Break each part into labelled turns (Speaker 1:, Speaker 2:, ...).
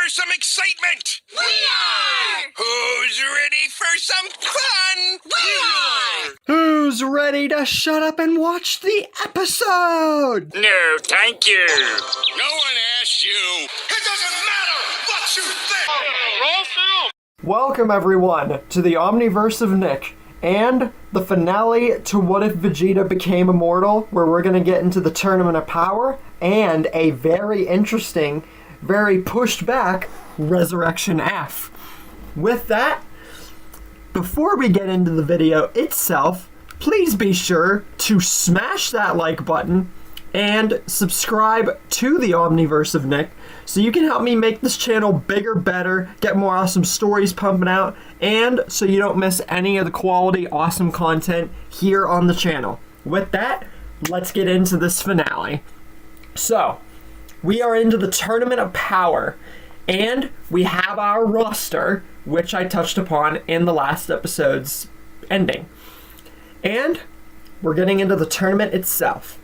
Speaker 1: for some excitement?
Speaker 2: We are!
Speaker 1: Who's ready for some fun?
Speaker 2: We are!
Speaker 3: Who's ready to shut up and watch the episode?
Speaker 4: No, thank you.
Speaker 1: No one asked you. It doesn't matter what you think.
Speaker 4: Roll film.
Speaker 3: Welcome everyone to the Omniverse of Nick and the finale to What If Vegeta Became Immortal, where we're going to get into the Tournament of Power and a very interesting, very pushed back Resurrection F. With that, before we get into the video itself, please be sure to smash that like button and subscribe to the Omniverse of Nick so you can help me make this channel bigger, better, get more awesome stories pumping out, and so you don't miss any of the quality, awesome content here on the channel. With that, let's get into this finale. So, we are into the Tournament of Power, and we have our roster, which I touched upon in the last episode's ending. And we're getting into the tournament itself.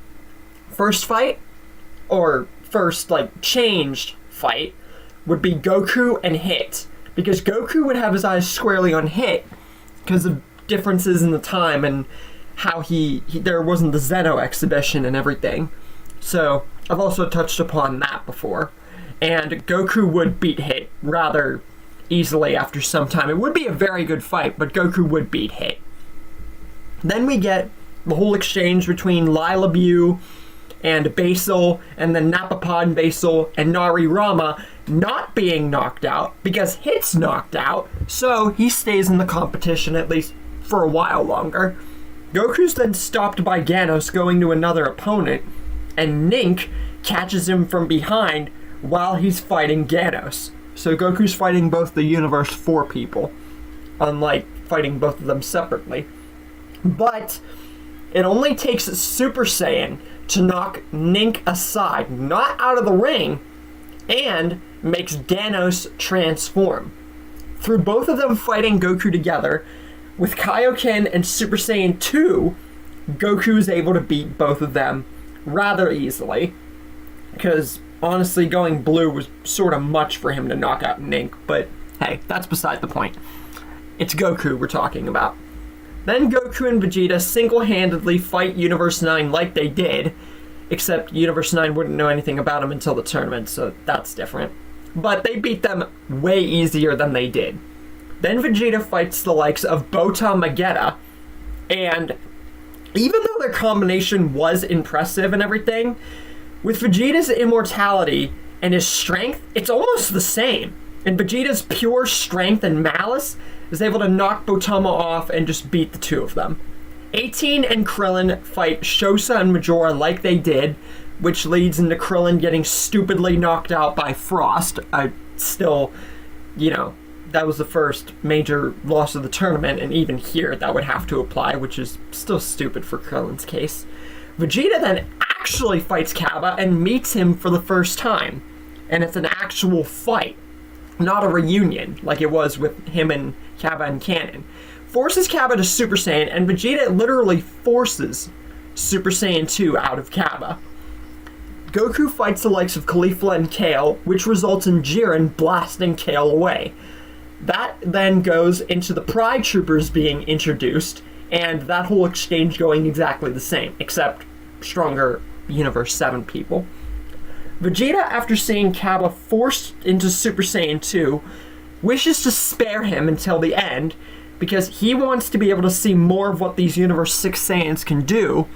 Speaker 3: First fight, or first, changed fight, would be Goku and Hit. Because Goku would have his eyes squarely on Hit, because of differences in the time and how there wasn't the Zeno exhibition and everything. So, I've also touched upon that before. And Goku would beat Hit rather easily after some time. It would be a very good fight, but Goku would beat Hit. Then we get the whole exchange between Lila Bu and Basil, and then Napapa and Basil and Nari Rama not being knocked out because Hit's knocked out, so he stays in the competition at least for a while longer. Goku's then stopped by Ganos going to another opponent, and Nink catches him from behind while he's fighting Ganos. So Goku's fighting both the Universe 4 people, unlike fighting both of them separately. But it only takes a Super Saiyan to knock Nink aside, not out of the ring, and makes Ganos transform. Through both of them fighting Goku together, with Kaioken and Super Saiyan 2, Goku is able to beat both of them rather easily. Because, honestly, going blue was sort of much for him to knock out Nink, but hey, that's beside the point. It's Goku we're talking about. Then Goku and Vegeta single-handedly fight Universe 9 like they did, except Universe 9 wouldn't know anything about him until the tournament, so that's different. But they beat them way easier than they did. Then Vegeta fights the likes of Bota Magetta, and even though their combination was impressive and everything, with Vegeta's immortality and his strength, it's almost the same. And Vegeta's pure strength and malice is able to knock Botama off and just beat the two of them. 18 and Krillin fight Shosa and Majora like they did, which leads into Krillin getting stupidly knocked out by Frost. That was the first major loss of the tournament, and even here that would have to apply, which is still stupid for Krillin's case. Vegeta then actually fights Cabba and meets him for the first time, and it's an actual fight, not a reunion like it was with him and Cabba and Canon. Forces Cabba to Super Saiyan, and Vegeta literally forces Super Saiyan 2 out of Cabba. Goku fights the likes of Caulifla and Kale, which results in Jiren blasting Kale away. That then goes into the Pride Troopers being introduced, and that whole exchange going exactly the same, except stronger Universe 7 people. Vegeta, after seeing Cabba forced into Super Saiyan 2, wishes to spare him until the end, because he wants to be able to see more of what these Universe 6 Saiyans can do,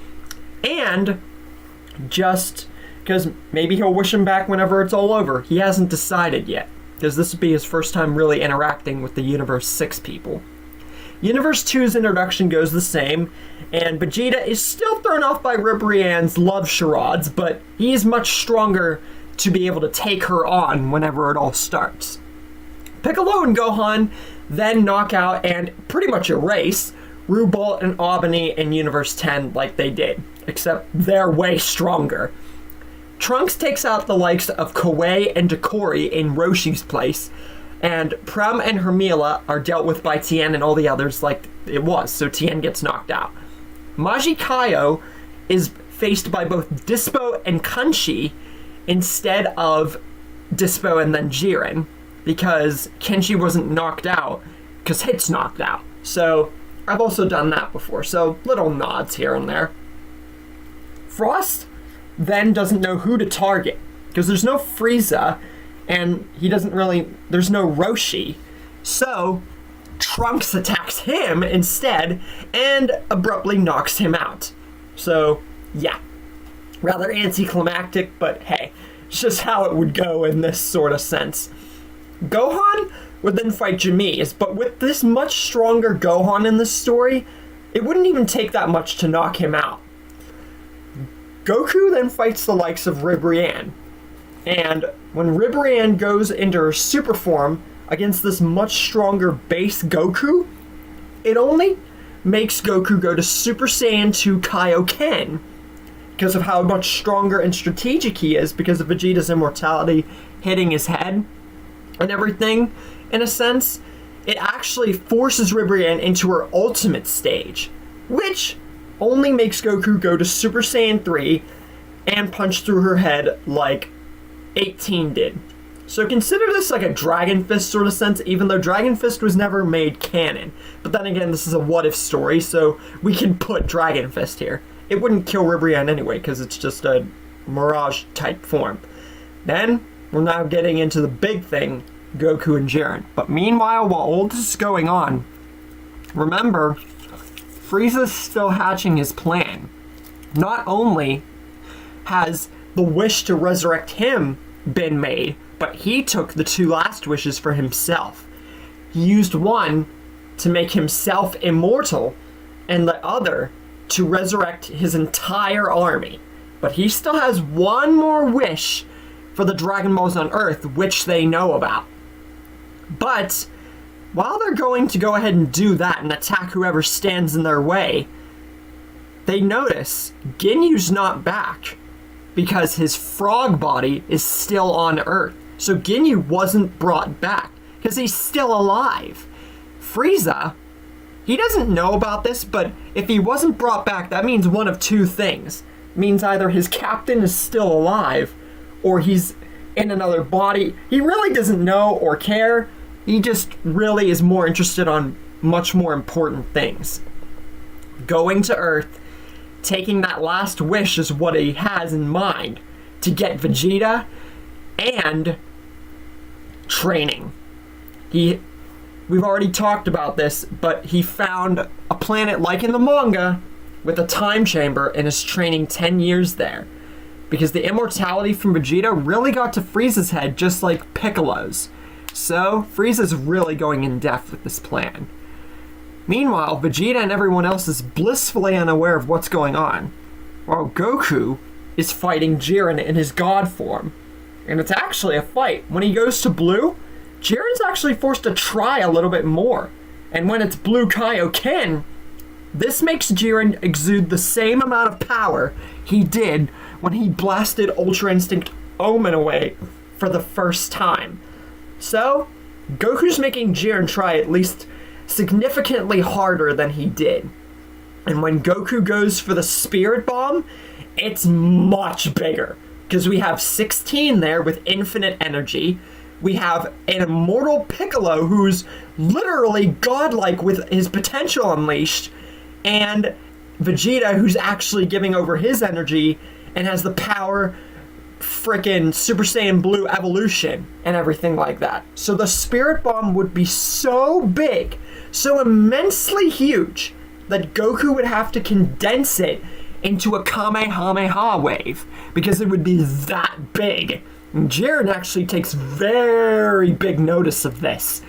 Speaker 3: and just because maybe he'll wish him back whenever it's all over. He hasn't decided yet, because this would be his first time really interacting with the Universe 6 people. Universe 2's introduction goes the same, and Vegeta is still thrown off by Ribrianne's love charades, but he is much stronger to be able to take her on whenever it all starts. Piccolo and Gohan then knock out and pretty much erase Rubolt and Albany in Universe 10 like they did, except they're way stronger. Trunks takes out the likes of Koei and Dokori in Roshi's place, and Prem and Hermila are dealt with by Tien and all the others like it was, so Tien gets knocked out. Majikayo is faced by both Dispo and Kanshi instead of Dispo and then Jiren, because Kenshi wasn't knocked out, because Hit's knocked out. So I've also done that before, so little nods here and there. Frost then doesn't know who to target, because there's no Frieza, and there's no Roshi. So Trunks attacks him instead, and abruptly knocks him out. So, yeah. Rather anticlimactic, but hey, it's just how it would go in this sort of sense. Gohan would then fight Jamise, but with this much stronger Gohan in this story, it wouldn't even take that much to knock him out. Goku then fights the likes of Ribrianne, and when Ribrianne goes into her super form against this much stronger base Goku, it only makes Goku go to Super Saiyan 2 Kaioken because of how much stronger and strategic he is because of Vegeta's immortality hitting his head and everything. In a sense, it actually forces Ribrianne into her ultimate stage, which only makes Goku go to Super Saiyan 3 and punch through her head like 18 did. So consider this like a Dragon Fist sort of sense, even though Dragon Fist was never made canon. But then again, this is a what-if story, so we can put Dragon Fist here. It wouldn't kill Ribrianne anyway, because it's just a Mirage-type form. Then, we're now getting into the big thing, Goku and Jiren. But meanwhile, while all this is going on, remember, Frieza's still hatching his plan. Not only has the wish to resurrect him been made, but he took the two last wishes for himself. He used one to make himself immortal, and the other to resurrect his entire army. But he still has one more wish for the Dragon Balls on Earth, which they know about. But while they're going to go ahead and do that and attack whoever stands in their way, they notice Ginyu's not back because his frog body is still on Earth. So Ginyu wasn't brought back because he's still alive. Frieza, he doesn't know about this, but if he wasn't brought back, that means one of two things. It means either his captain is still alive or he's in another body. He really doesn't know or care. He just really is more interested on much more important things. Going to Earth, taking that last wish is what he has in mind to get Vegeta and training. We've already talked about this, but he found a planet like in the manga with a time chamber and is training 10 years there. Because the immortality from Vegeta really got to Frieza's head just like Piccolo's. So Frieza's really going in depth with this plan. Meanwhile, Vegeta and everyone else is blissfully unaware of what's going on, while Goku is fighting Jiren in his god form. And it's actually a fight. When he goes to blue, Jiren's actually forced to try a little bit more. And when it's blue Kaioken, this makes Jiren exude the same amount of power he did when he blasted Ultra Instinct Omen away for the first time. So, Goku's making Jiren try at least significantly harder than he did. And when Goku goes for the Spirit Bomb, it's much bigger. Because we have 16 there with infinite energy. We have an immortal Piccolo who's literally godlike with his potential unleashed. And Vegeta who's actually giving over his energy and has the power frickin' Super Saiyan Blue evolution and everything like that. So the Spirit Bomb would be so big, so immensely huge, that Goku would have to condense it into a Kamehameha wave, because it would be that big. And Jiren actually takes very big notice of this.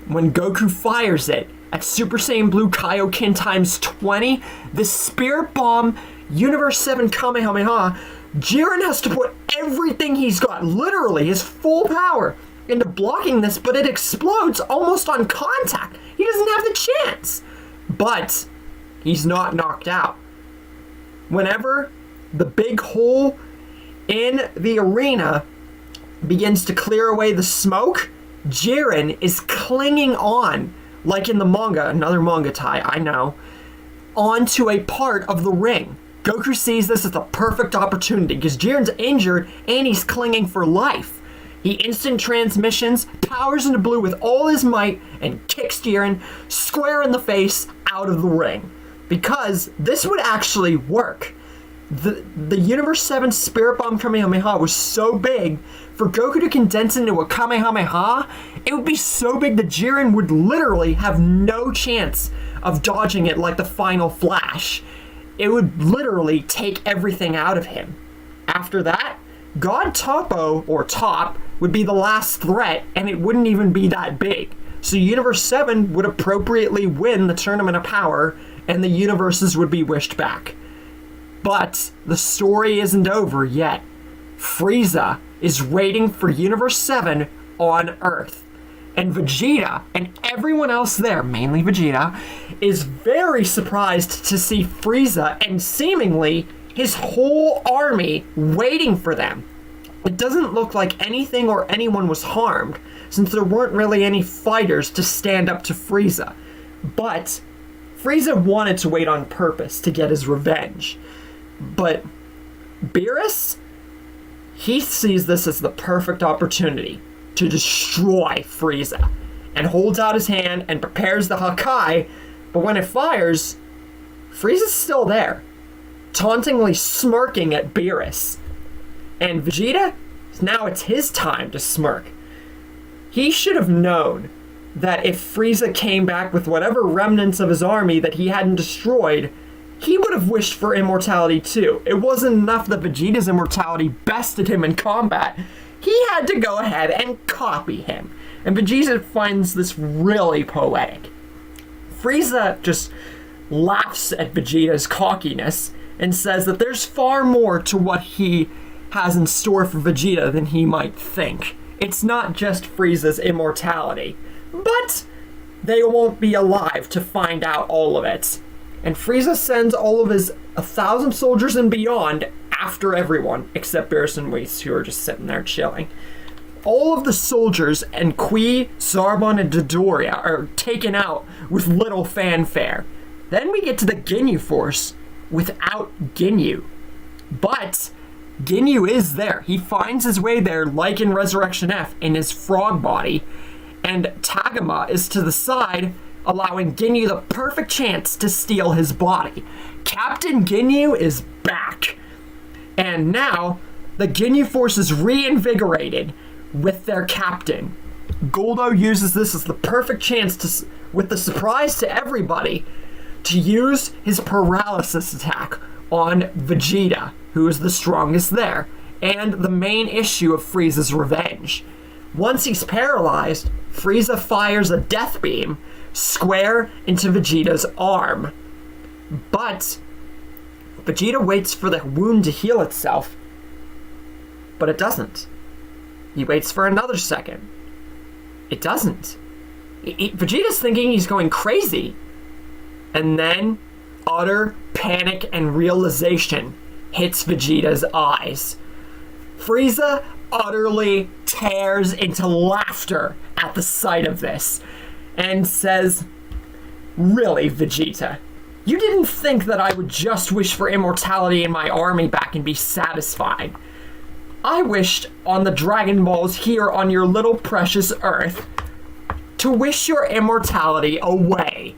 Speaker 3: When Goku fires it at Super Saiyan Blue Kaioken times 20, the Spirit Bomb Universe 7 Kamehameha, Jiren has to put everything he's got, literally his full power, into blocking this, but it explodes almost on contact. He doesn't have the chance. But he's not knocked out. Whenever the big hole in the arena begins to clear away the smoke, Jiren is clinging on, like in the manga, another manga tie, I know, onto a part of the ring. Goku sees this as a perfect opportunity because Jiren's injured and he's clinging for life. He instant transmissions, powers into blue with all his might, and kicks Jiren square in the face out of the ring. Because this would actually work. The Universe 7 Spirit Bomb Kamehameha was so big, for Goku to condense into a Kamehameha, it would be so big that Jiren would literally have no chance of dodging it like the final Flash. It would literally take everything out of him. After that, God Toppo, or Top, would be the last threat, and it wouldn't even be that big. So Universe 7 would appropriately win the Tournament of Power, and the universes would be wished back. But the story isn't over yet. Frieza is waiting for Universe 7 on Earth. And Vegeta, and everyone else there, mainly Vegeta, is very surprised to see Frieza and seemingly his whole army waiting for them. It doesn't look like anything or anyone was harmed, since there weren't really any fighters to stand up to Frieza. But Frieza wanted to wait on purpose to get his revenge. But Beerus, he sees this as the perfect opportunity to destroy Frieza, and holds out his hand and prepares the Hakai, but when it fires, Frieza's still there, tauntingly smirking at Beerus. And Vegeta, now it's his time to smirk. He should have known that if Frieza came back with whatever remnants of his army that he hadn't destroyed, he would have wished for immortality too. It wasn't enough that Vegeta's immortality bested him in combat. He had to go ahead and copy him. And Vegeta finds this really poetic. Frieza just laughs at Vegeta's cockiness and says that there's far more to what he has in store for Vegeta than he might think. It's not just Frieza's immortality, but they won't be alive to find out all of it. And Frieza sends all of his 1,000 soldiers and beyond after everyone, except Beerus and Whis, who are just sitting there chilling. All of the soldiers and Qui, Zarbon, and Dodoria are taken out with little fanfare. Then we get to the Ginyu Force without Ginyu. But Ginyu is there. He finds his way there, like in Resurrection F, in his frog body. And Tagoma is to the side, allowing Ginyu the perfect chance to steal his body. Captain Ginyu is back. And now, the Ginyu Force is reinvigorated with their captain. Goldo uses this as the perfect chance to, with the surprise to everybody, to use his paralysis attack on Vegeta, who is the strongest there, and the main issue of Frieza's revenge. Once he's paralyzed, Frieza fires a death beam square into Vegeta's arm. But Vegeta waits for the wound to heal itself, but it doesn't. He waits for another second. It doesn't. Vegeta's thinking he's going crazy. And then utter panic and realization hits Vegeta's eyes. Frieza utterly tears into laughter at the sight of this and says, "Really, Vegeta? You didn't think that I would just wish for immortality in my army back and be satisfied. I wished on the Dragon Balls here on your little precious Earth to wish your immortality away."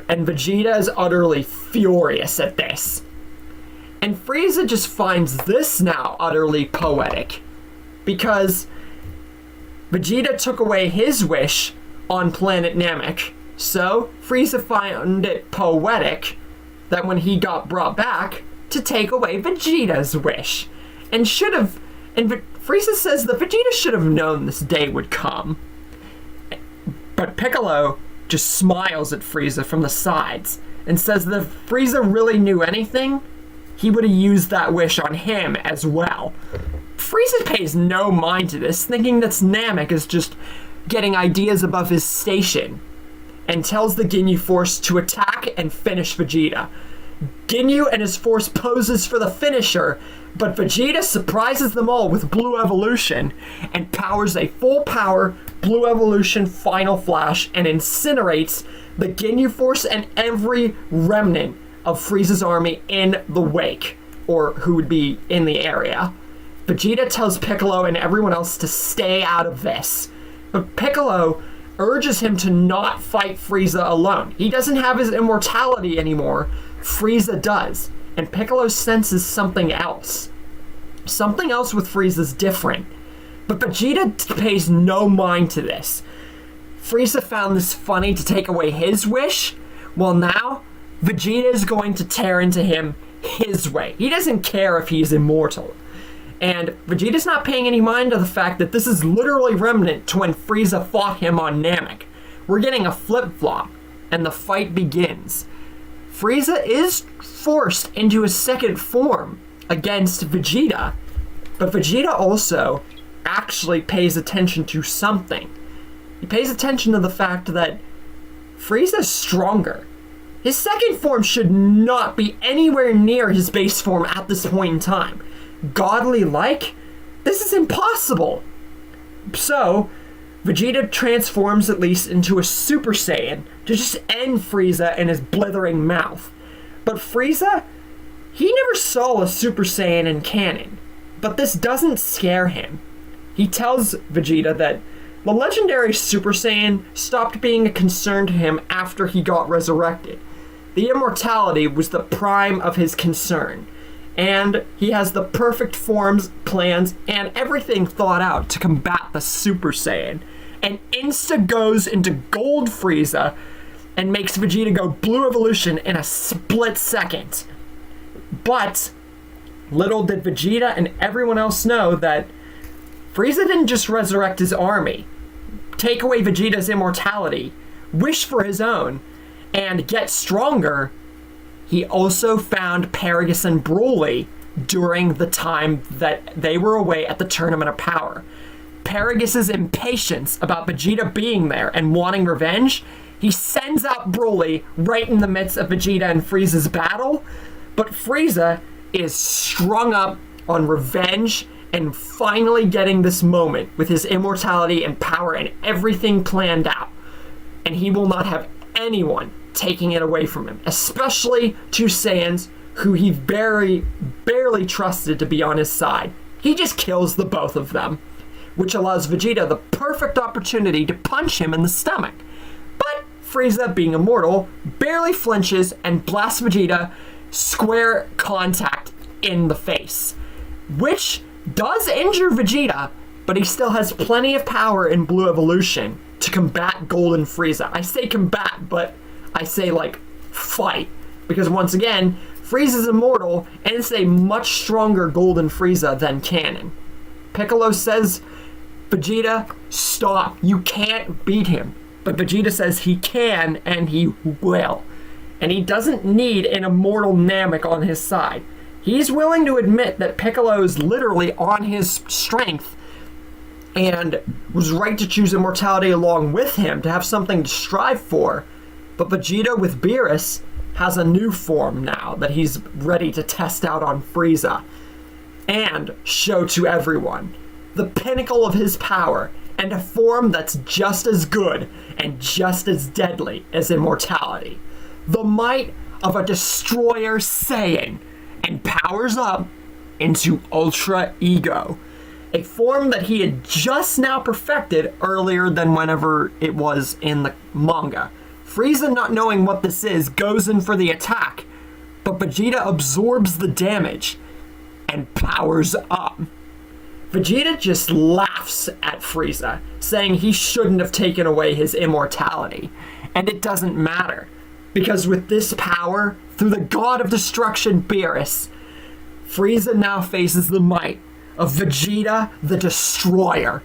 Speaker 3: And Vegeta is utterly furious at this. And Frieza just finds this now utterly poetic, because Vegeta took away his wish on planet Namek, so Frieza found it poetic that when he got brought back, to take away Vegeta's wish. And Frieza says that Vegeta should have known this day would come. But Piccolo just smiles at Frieza from the sides and says that if Frieza really knew anything, he would have used that wish on him as well. Frieza pays no mind to this, thinking that Namek is just getting ideas above his station, and tells the Ginyu Force to attack and finish Vegeta. Ginyu and his force poses for the finisher, but Vegeta surprises them all with Blue Evolution and powers a full power Blue Evolution Final Flash and incinerates the Ginyu Force and every remnant of Frieza's army in the wake, or who would be in the area. Vegeta tells Piccolo and everyone else to stay out of this. But Piccolo urges him to not fight Frieza alone. He doesn't have his immortality anymore. Frieza does. And Piccolo senses something else. Something else with Frieza's different. But Vegeta pays no mind to this. Frieza found this funny to take away his wish. Well, now, Vegeta is going to tear into him his way. He doesn't care if he's immortal. And Vegeta's not paying any mind to the fact that this is literally remnant to when Frieza fought him on Namek. We're getting a flip-flop, and the fight begins. Frieza is forced into his second form against Vegeta, but Vegeta also actually pays attention to something. He pays attention to the fact that Frieza's stronger. His second form should not be anywhere near his base form at this point in time. Godly-like? This is impossible! So, Vegeta transforms at least into a Super Saiyan to just end Frieza in his blithering mouth. But Frieza, he never saw a Super Saiyan in canon, but this doesn't scare him. He tells Vegeta that the legendary Super Saiyan stopped being a concern to him after he got resurrected. The immortality was the prime of his concern, and he has the perfect forms, plans, and everything thought out to combat the Super Saiyan. And insta goes into Gold Frieza and makes Vegeta go Blue Evolution in a split second. But little did Vegeta and everyone else know that Frieza didn't just resurrect his army, take away Vegeta's immortality, wish for his own, and get stronger. He also found Paragus and Broly during the time that they were away at the Tournament of Power. Paragus's impatience about Vegeta being there and wanting revenge, he sends out Broly right in the midst of Vegeta and Frieza's battle, but Frieza is strung up on revenge and finally getting this moment with his immortality and power and everything planned out. And he will not have anyone taking it away from him, especially two Saiyans who he barely trusted to be on his side. He just kills the both of them, which allows Vegeta the perfect opportunity to punch him in the stomach. But Frieza, being immortal, barely flinches and blasts Vegeta square contact in the face, which does injure Vegeta, but he still has plenty of power in Blue Evolution to combat Golden Frieza. I say combat, but I say, like, fight. Because once again, Frieza's immortal, and it's a much stronger Golden Frieza than canon. Piccolo says, Vegeta, stop. You can't beat him. But Vegeta says he can, and he will. And he doesn't need an immortal Namek on his side. He's willing to admit that Piccolo is literally on his strength and was right to choose immortality along with him to have something to strive for. But Vegeta with Beerus has a new form now that he's ready to test out on Frieza and show to everyone. The pinnacle of his power, and a form that's just as good and just as deadly as immortality. The might of a destroyer Saiyan, and powers up into Ultra Ego, a form that he had just now perfected earlier than whenever it was in the manga. Frieza, not knowing what this is, goes in for the attack, but Vegeta absorbs the damage and powers up. Vegeta just laughs at Frieza, saying he shouldn't have taken away his immortality, and it doesn't matter, because with this power, through the god of destruction Beerus, Frieza now faces the might of Vegeta the Destroyer.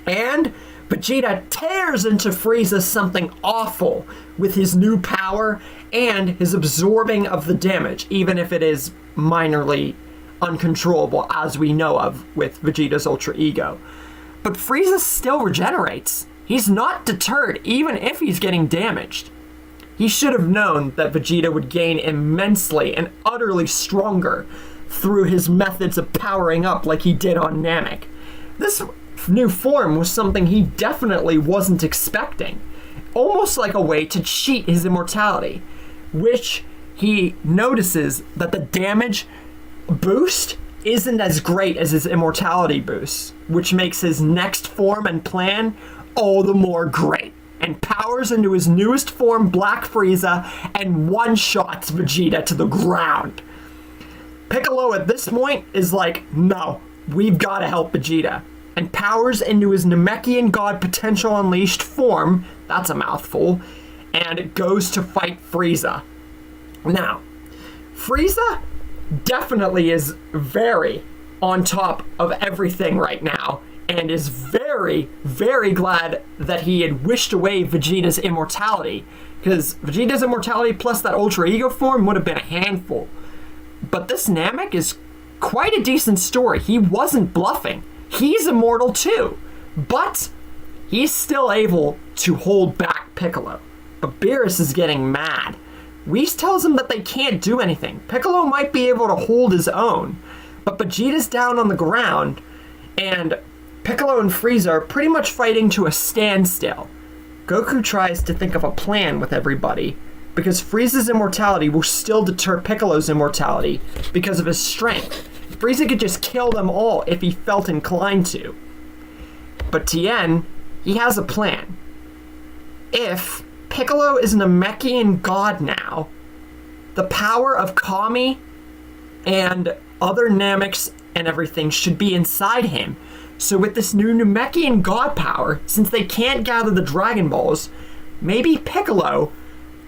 Speaker 3: And Vegeta tears into Frieza something awful with his new power and his absorbing of the damage, even if it is minorly uncontrollable, as we know of with Vegeta's Ultra Ego. But Frieza still regenerates. He's not deterred, even if he's getting damaged. He should have known that Vegeta would gain immensely and utterly stronger through his methods of powering up like he did on Namek. This new form was something he definitely wasn't expecting, almost like a way to cheat his immortality, which he notices that the damage boost isn't as great as his immortality boost, which makes his next form and plan all the more great, and powers into his newest form, Black Frieza, and one-shots Vegeta to the ground. Piccolo at this point is like, no, we've got to help Vegeta, and powers into his Namekian God Potential Unleashed form, that's a mouthful, and goes to fight Frieza. Now, Frieza definitely is very on top of everything right now, and is very, very glad that he had wished away Vegeta's immortality, because Vegeta's immortality plus that Ultra Ego form would have been a handful. But this Namek is quite a decent story. He wasn't bluffing. He's immortal too, but he's still able to hold back Piccolo. But Beerus is getting mad. Whis tells him that they can't do anything. Piccolo might be able to hold his own, but Vegeta's down on the ground, and Piccolo and Frieza are pretty much fighting to a standstill. Goku tries to think of a plan with everybody, because Frieza's immortality will still deter Piccolo's immortality because of his strength. Frieza could just kill them all if he felt inclined to. But Tien, he has a plan. If Piccolo is an Namekian god now, the power of Kami and other Nameks and everything should be inside him. So with this new Namekian god power, since they can't gather the Dragon Balls, maybe Piccolo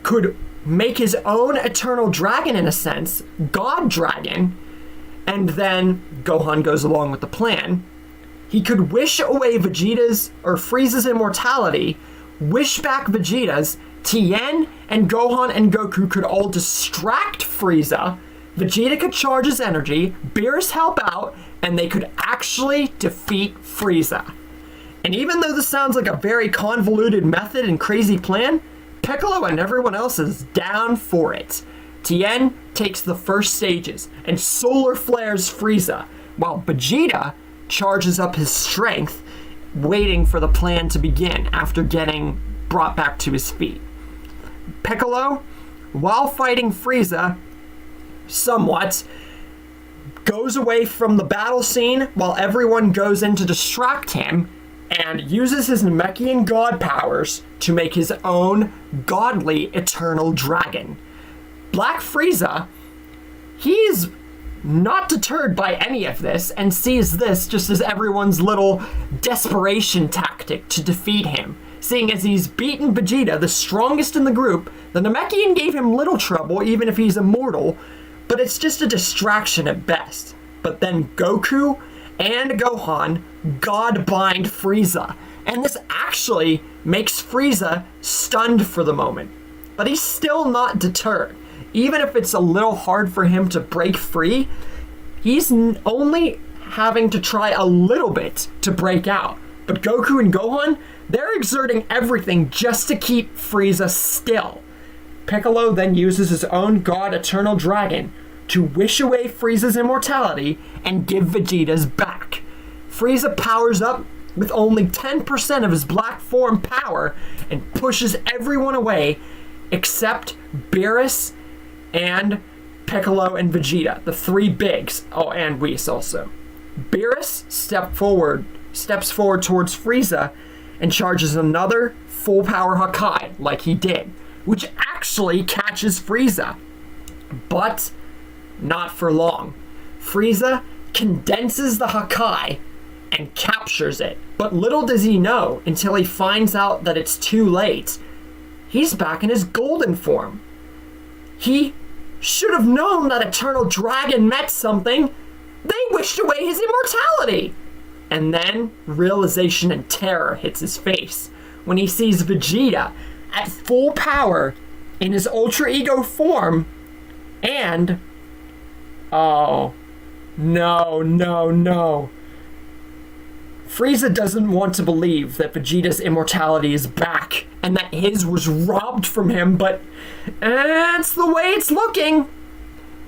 Speaker 3: could make his own eternal dragon in a sense, God Dragon, and then Gohan goes along with the plan. He could wish away Vegeta's or Frieza's immortality, wish back Vegeta's, Tien and Gohan and Goku could all distract Frieza, Vegeta could charge his energy, Beerus help out, and they could actually defeat Frieza. And even though this sounds like a very convoluted method and crazy plan, Piccolo and everyone else is down for it. Tien takes the first stages and solar flares Frieza, while Vegeta charges up his strength, waiting for the plan to begin after getting brought back to his feet. Piccolo, while fighting Frieza, somewhat, goes away from the battle scene while everyone goes in to distract him, and uses his Namekian god powers to make his own godly eternal dragon. Black Frieza, he's not deterred by any of this and sees this just as everyone's little desperation tactic to defeat him. Seeing as he's beaten Vegeta, the strongest in the group, the Namekian gave him little trouble even if he's immortal, but it's just a distraction at best. But then Goku and Gohan God bind Frieza, and this actually makes Frieza stunned for the moment. But he's still not deterred. Even if it's a little hard for him to break free, he's only having to try a little bit to break out. But Goku and Gohan, they're exerting everything just to keep Frieza still. Piccolo then uses his own God Eternal Dragon to wish away Frieza's immortality and give Vegeta's back. Frieza powers up with only 10% of his black form power and pushes everyone away except Beerus and Piccolo and Vegeta, the three bigs. Oh, and Whis also. Beerus steps forward towards Frieza and charges another full power Hakai like he did, which actually catches Frieza. But not for long. Frieza condenses the Hakai and captures it. But little does he know until he finds out that it's too late. He's back in his golden form. He should have known that Eternal Dragon meant something. They wished away his immortality. And then realization and terror hits his face when he sees Vegeta at full power in his Ultra Ego form and... oh, no. Frieza doesn't want to believe that Vegeta's immortality is back and that his was robbed from him, but that's the way it's looking.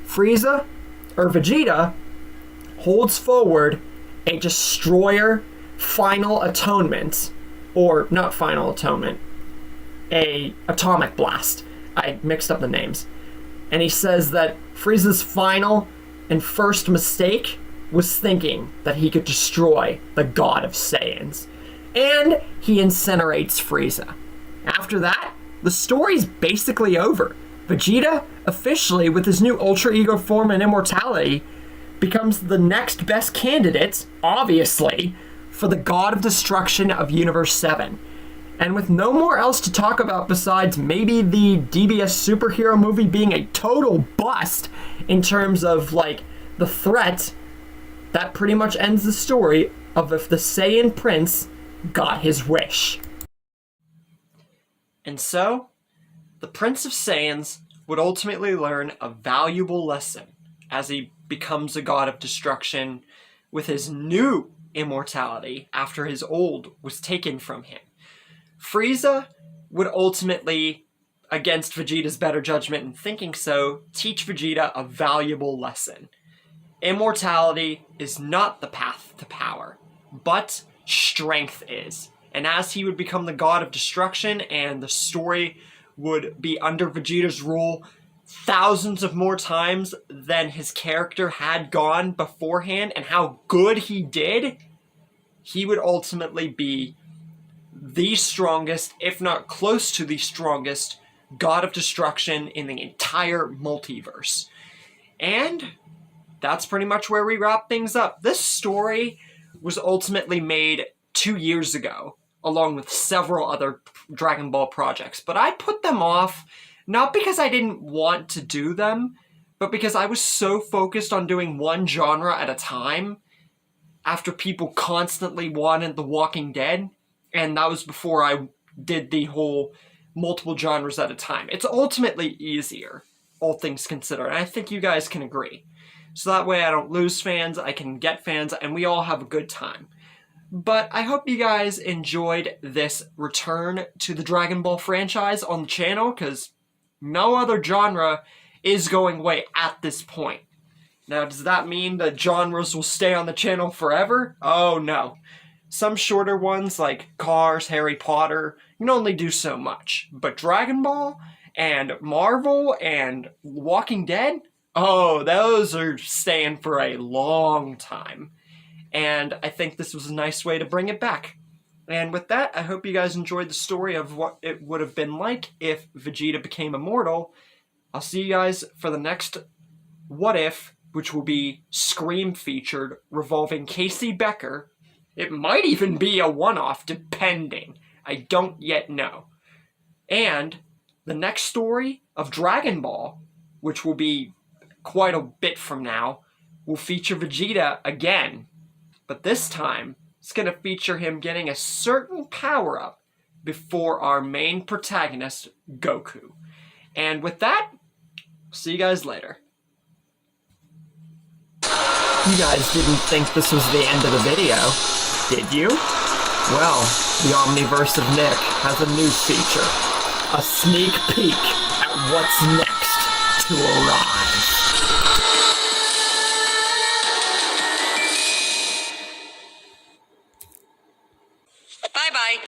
Speaker 3: Vegeta holds forward a Destroyer Final Atonement, or not Final Atonement, a Atomic Blast. I mixed up the names. And he says that Frieza's final and first mistake was thinking that he could destroy the god of Saiyans. And he incinerates Frieza. After that, the story's basically over. Vegeta, officially with his new Ultra Ego form and immortality, becomes the next best candidate, obviously, for the God of Destruction of Universe 7. And with no more else to talk about besides maybe the DBS superhero movie being a total bust in terms of, like, the threat, that pretty much ends the story of if the Saiyan Prince got his wish. And so, the Prince of Saiyans would ultimately learn a valuable lesson as he becomes a god of destruction with his new immortality after his old was taken from him. Frieza would ultimately, against Vegeta's better judgment in thinking so, teach Vegeta a valuable lesson. Immortality is not the path to power, but strength is. And as he would become the god of destruction and the story would be under Vegeta's rule thousands of more times than his character had gone beforehand and how good he did, he would ultimately be the strongest, if not close to the strongest, god of destruction in the entire multiverse. And that's pretty much where we wrap things up. This story was ultimately made 2 years ago, along with several other Dragon Ball projects, but I put them off not because I didn't want to do them, but because I was so focused on doing one genre at a time after people constantly wanted The Walking Dead, and that was before I did the whole multiple genres at a time. It's ultimately easier, all things considered, and I think you guys can agree. So that way I don't lose fans, I can get fans, and we all have a good time. But I hope you guys enjoyed this return to the Dragon Ball franchise on the channel, because no other genre is going away at this point. Now, does that mean that genres will stay on the channel forever? Oh, no. Some shorter ones, like Cars, Harry Potter, you can only do so much. But Dragon Ball and Marvel and Walking Dead, oh, those are staying for a long time. And I think this was a nice way to bring it back. And with that, I hope you guys enjoyed the story of what it would have been like if Vegeta became immortal. I'll see you guys for the next What If, which will be Scream featured, revolving Casey Becker. It might even be a one-off, depending. I don't yet know. And the next story of Dragon Ball, which will be quite a bit from now, will feature Vegeta again. But this time, it's going to feature him getting a certain power-up before our main protagonist, Goku. And with that, see you guys later. You guys didn't think this was the end of the video, did you? Well, the Omniverse of Nick has a new feature. A sneak peek at what's next to arrive.